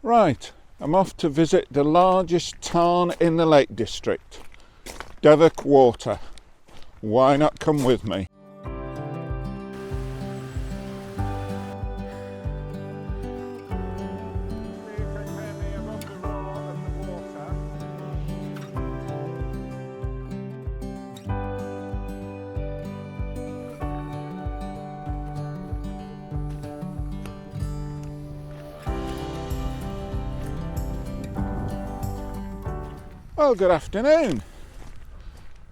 Right, I'm off to visit the largest tarn in the Lake District, Devoke Water. Why not come with me? Well, good afternoon,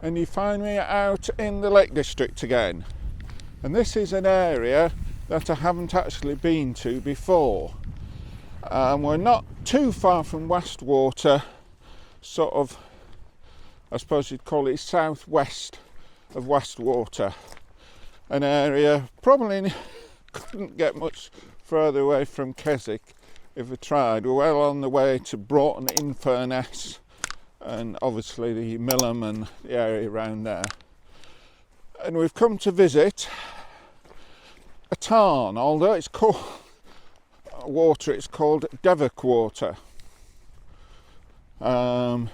and you find me out in the Lake District again, and this is an area that I haven't actually been to before. We're not too far from Westwater, sort of, I suppose you'd call it southwest of Westwater, an area probably couldn't get much further away from Keswick if I tried. We're well on the way to Broughton-in-Furness, and obviously the Millham and the area around there. And we've come to visit a tarn, although it's called water, it's called Devoke Water. I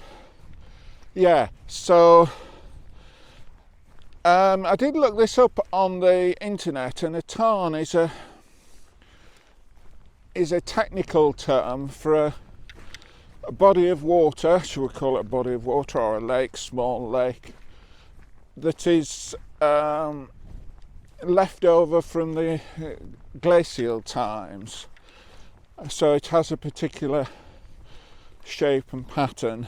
did look this up on the internet, and a tarn is a technical term for a body of water, should we call it a body of water, or a lake, small lake, that is left over from the glacial times. So it has a particular shape and pattern.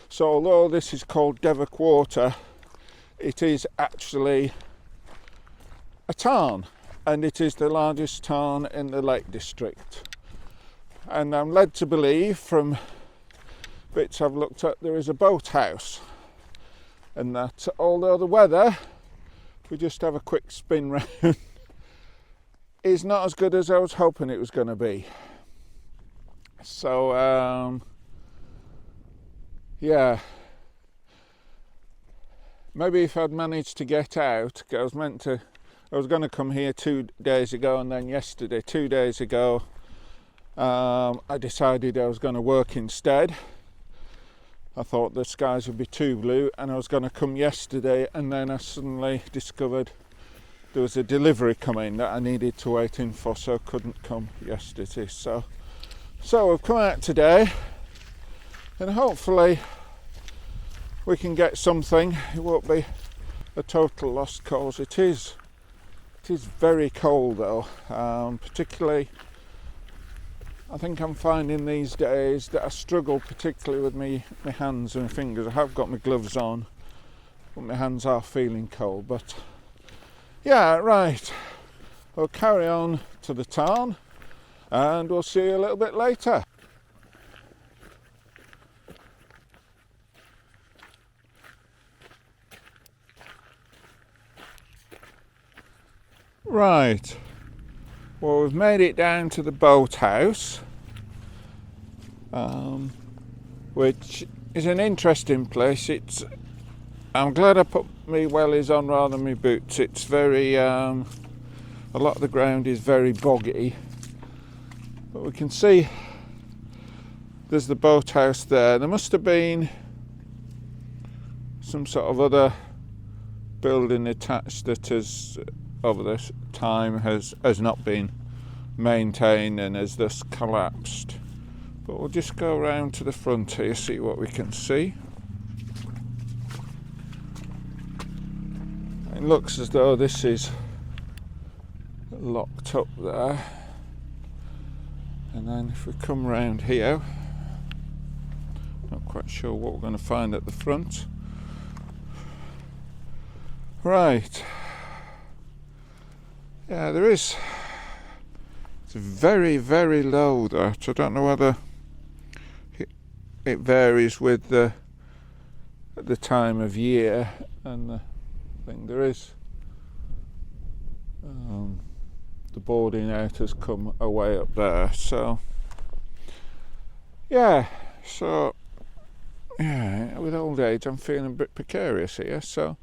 So although this is called Devoke Water, it is actually a tarn, and it is the largest tarn in the Lake District. And I'm led to believe from bits I've looked at, there is a boathouse, and that although the weather, if we just have a quick spin round, is not as good as I was hoping it was going to be. So maybe if I'd managed to get out, I was going to come here 2 days ago, and then yesterday, 2 days ago, I decided I was going to work instead. I thought the skies would be too blue, and I was going to come yesterday, and then I suddenly discovered there was a delivery coming that I needed to wait in for, so I couldn't come yesterday. So we've come out today, and hopefully we can get something. It won't be a total lost cause. It is very cold though, particularly I think I'm finding these days that I struggle particularly with my hands and my fingers. I have got my gloves on, but my hands are feeling cold. But yeah, right, we'll carry on to the tarn, and we'll see you a little bit later. Right, well, we've made it down to the boathouse, which is an interesting place. I'm glad I put my wellies on rather than my boots. It's very, a lot of the ground is very boggy, but we can see there's the boathouse there. There must have been some sort of other building attached that has, over this time, has not been maintained and has thus collapsed. But we'll just go around to the front here, see what we can see. It looks as though this is locked up there. And then if we come round here, not quite sure what we're going to find at the front. Right. Yeah, there is. It's very, very low that. I don't know whether it varies with the time of year, and I think there is. The boarding out has come away up there, so yeah. So yeah, with old age, I'm feeling a bit precarious here. So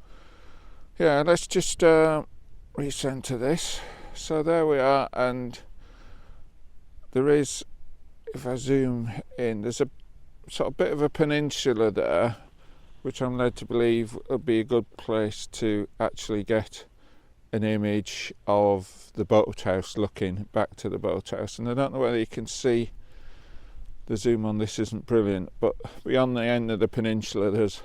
yeah, let's just recenter this. So there we are, and there is if I zoom in, there's a sort of bit of a peninsula there, which I'm led to believe would be a good place to actually get an image of the boathouse, looking back to the boathouse. And I don't know whether you can see, the zoom on this isn't brilliant, but beyond the end of the peninsula there's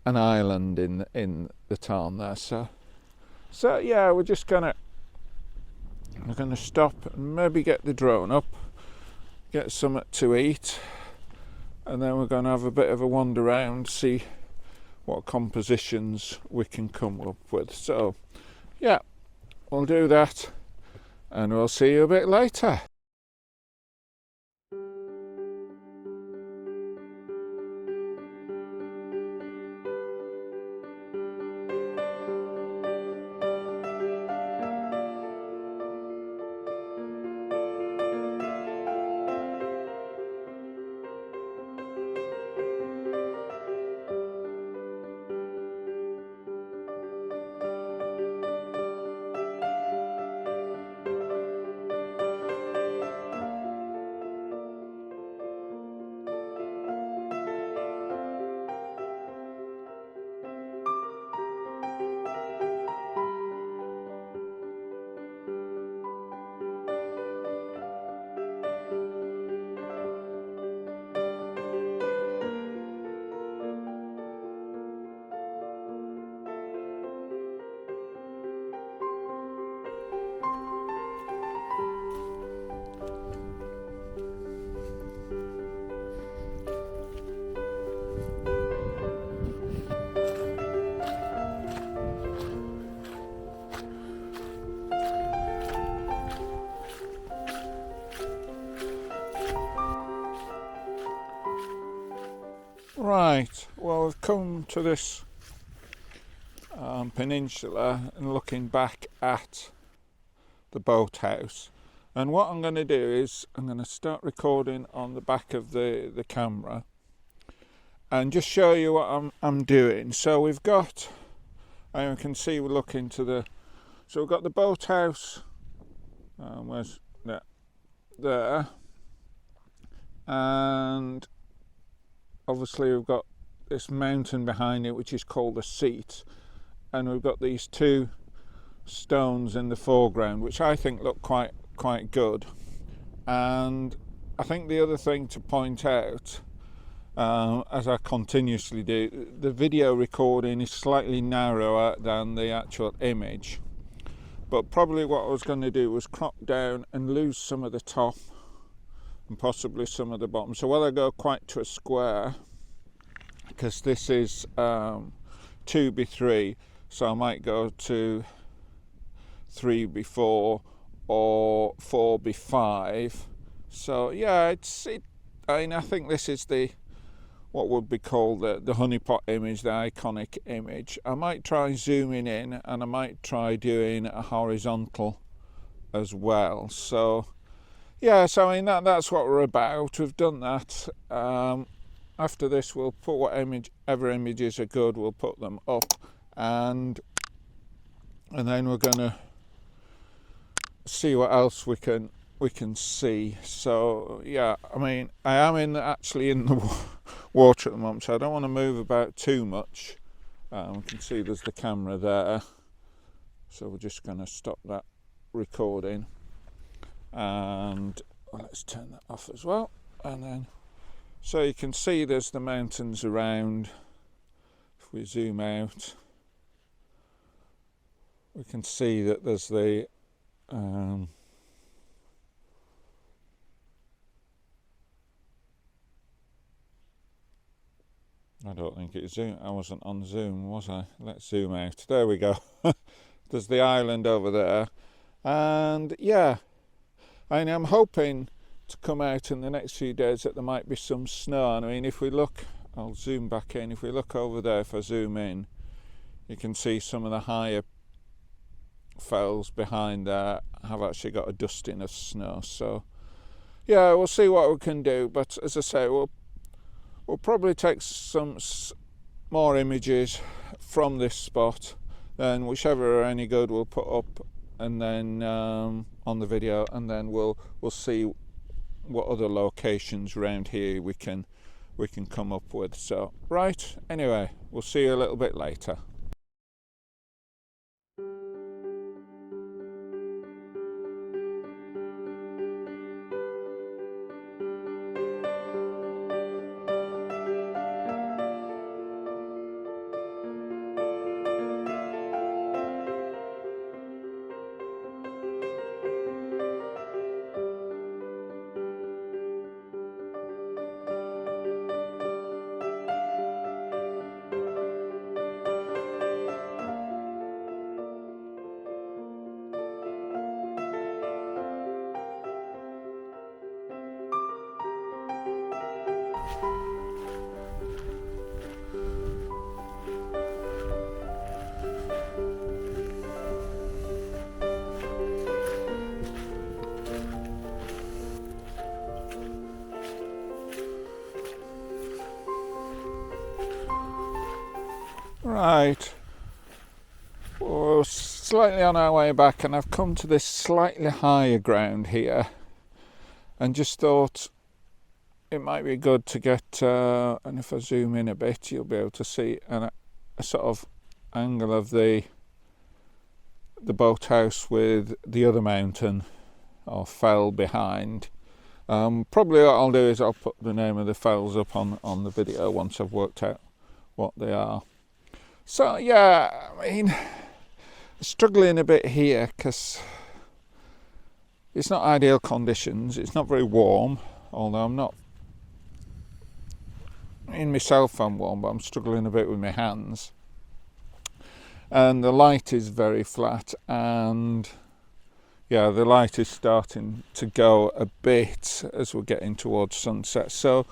an island in the Tarn there. So yeah, we're gonna stop and maybe get the drone up, get something to eat, and then we're going to have a bit of a wander around, see what compositions we can come up with. So yeah, we'll do that and we'll see you a bit later. Right, well, we've come to this peninsula and looking back at the boathouse, and what I'm going to do is I'm going to start recording on the back of the camera and just show you what I'm doing. So we've got, and you can see we're looking to the, so we've got the boathouse, where's that, there, and obviously we've got this mountain behind it which is called the seat, and we've got these two stones in the foreground which I think look quite good. And I think the other thing to point out, as I continuously do, the video recording is slightly narrower than the actual image, but probably what I was going to do was crop down and lose some of the top and possibly some of the bottom. So whether I go quite to a square, because this is 2x3, so I might go to 3x4 or 4x5. So yeah, I think this is the, what would be called the honeypot image, the iconic image. I might try zooming in, and I might try doing a horizontal as well. So yeah, so I mean that's what we're about. We've done that. After this, we'll put whatever images are good, we'll put them up, and then we're gonna see what else we can see. So yeah, I mean, I am actually in the water at the moment, so I don't want to move about too much. We can see there's the camera there, so we're just going to stop that recording, and let's turn that off as well. And then, so you can see there's the mountains around. If we zoom out, we can see that there's the I don't think it's zoom. I wasn't on zoom, was I? Let's zoom out. There we go. There's the island over there, and yeah, and I'm hoping to come out in the next few days that there might be some snow. And I mean, if we look, I'll zoom back in. If we look over there, if I zoom in, you can see some of the higher fells behind there have actually got a dusting of snow. So yeah, we'll see what we can do. But as I say, we'll probably take some more images from this spot, then whichever are any good we'll put up, and then on the video, and then we'll see what other locations around here we can come up with. So right, anyway, we'll see you a little bit later. Right, we're slightly on our way back, and I've come to this slightly higher ground here, and just thought it might be good to get, and if I zoom in a bit, you'll be able to see a sort of angle of the boathouse with the other mountain or fell behind. Probably what I'll do is I'll put the name of the fells up on the video once I've worked out what they are. So yeah, I mean, struggling a bit here because it's not ideal conditions. It's not very warm, although I'm not, in myself I'm warm, but I'm struggling a bit with my hands. And the light is very flat, and yeah, the light is starting to go a bit as we're getting towards sunset. So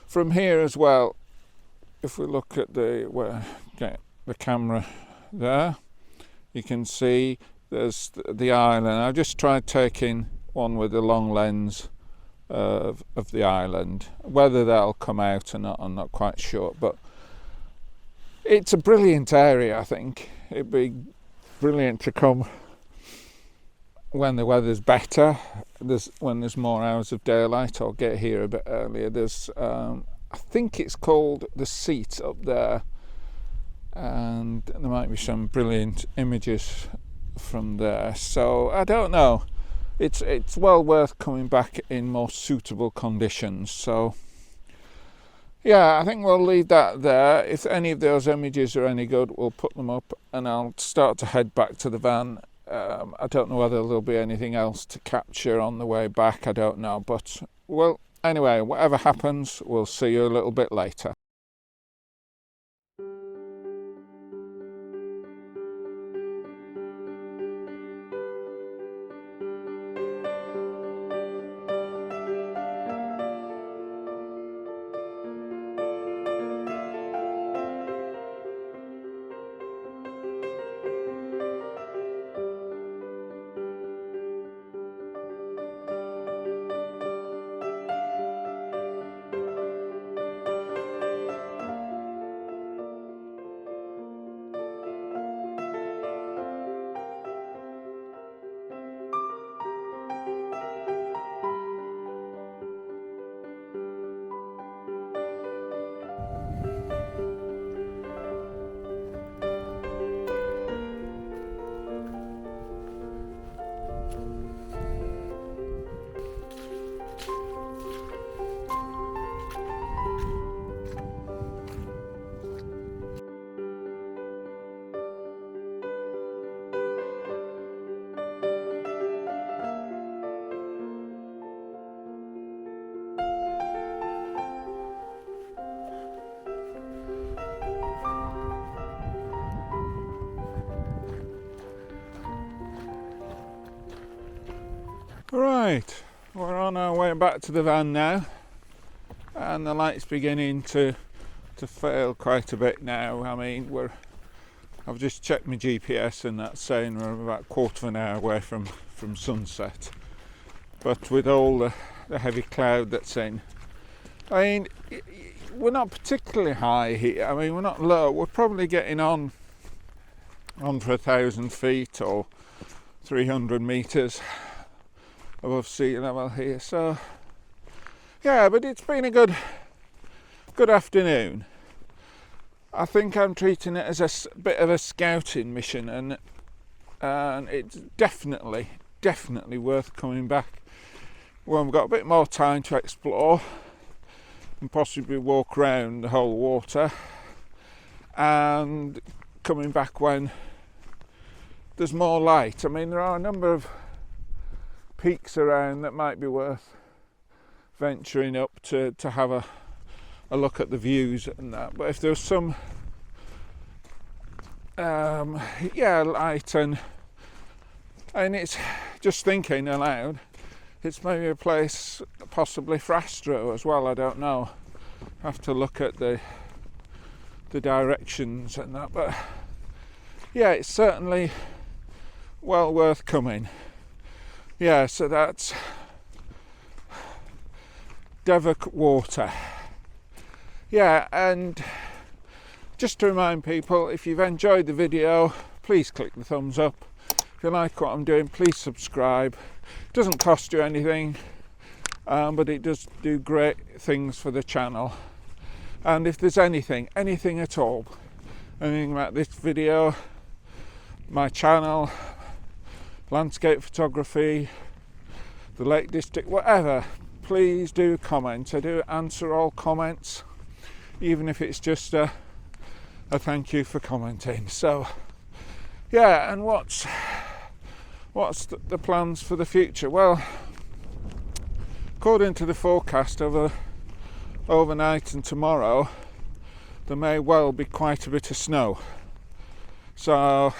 from here as well, if we look at the camera there, you can see there's the island. I just tried taking one with the long lens of the island. Whether that'll come out or not, I'm not quite sure, but it's a brilliant area. I think it'd be brilliant to come when the weather's better, when there's more hours of daylight, or get here a bit earlier. There's I think it's called the Seat up there, and there might be some brilliant images from there. So I don't know, it's well worth coming back in more suitable conditions. So yeah, I think we'll leave that there. If any of those images are any good, we'll put them up, and I'll start to head back to the van. I don't know whether there'll be anything else to capture on the way back, I don't know, but well, anyway, whatever happens, we'll see you a little bit later. Right, we're on our way back to the van now, and the light's beginning to fail quite a bit now. I mean, I've just checked my GPS, and that's saying we're about a quarter of an hour away from sunset. But with all the heavy cloud that's in, I mean, we're not particularly high here. I mean, we're not low. We're probably getting on for 1,000 feet or 300 meters above sea level here. So yeah, but it's been a good afternoon. I think I'm treating it as a bit of a scouting mission, and it's definitely worth coming back when we've got a bit more time to explore and possibly walk around the whole water, and coming back when there's more light. I mean, there are a number of peaks around that might be worth venturing up to have a look at the views and that, but if there's some light, and it's just thinking aloud, it's maybe a place possibly for Astro as well, I don't know, have to look at the directions and that, but yeah, it's certainly well worth coming. Yeah, so that's Devoke Water. Yeah, and just to remind people, if you've enjoyed the video, please click the thumbs up. If you like what I'm doing, please subscribe. It doesn't cost you anything, but it does do great things for the channel. And if there's anything at all, anything about this video, my channel, landscape photography, the Lake District, whatever, please do comment. I do answer all comments, even if it's just a thank you for commenting. So yeah, and what's the plans for the future? Well, according to the forecast over overnight and tomorrow, there may well be quite a bit of snow, so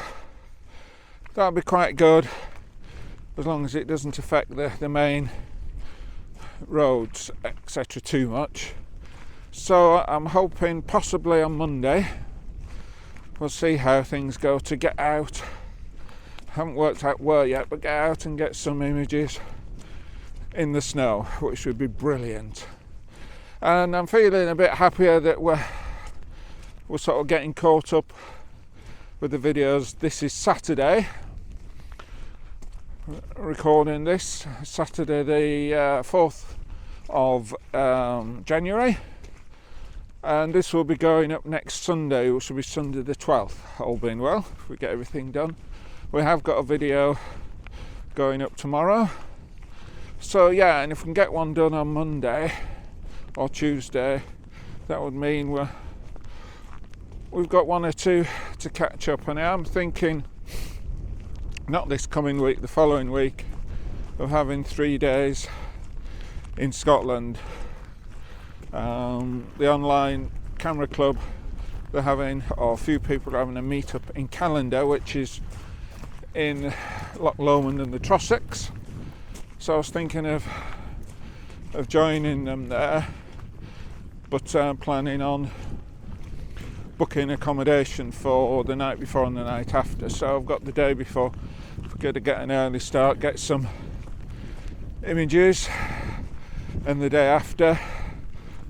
that'll be quite good, as long as it doesn't affect the main roads, etc. too much. So I'm hoping possibly on Monday, we'll see how things go, to get out. Haven't worked out where yet, but get out and get some images in the snow, which would be brilliant. And I'm feeling a bit happier that we're sort of getting caught up with the videos. This is Saturday, recording this Saturday the 4th of January, and this will be going up next Sunday, which will be Sunday the 12th, all being well, if we get everything done. We have got a video going up tomorrow, so yeah, and if we can get one done on Monday or Tuesday, that would mean we've got one or two to catch up. And I'm thinking, not this coming week, the following week, of having 3 days in Scotland. The online camera club, they're having, or a few people are having a meet-up in Calendar, which is in Loch Lomond and the Trossachs. So I was thinking of joining them there, but planning on booking accommodation for the night before and the night after. So I've got the day before, I've got to get an early start, get some images, and the day after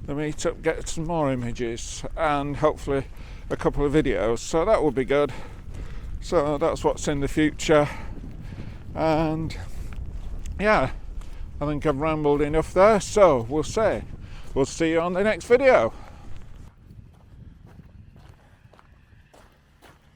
the meet-up, get some more images, and hopefully a couple of videos. So that would be good. So that's what's in the future. And yeah, I think I've rambled enough there, so we'll see you on the next video.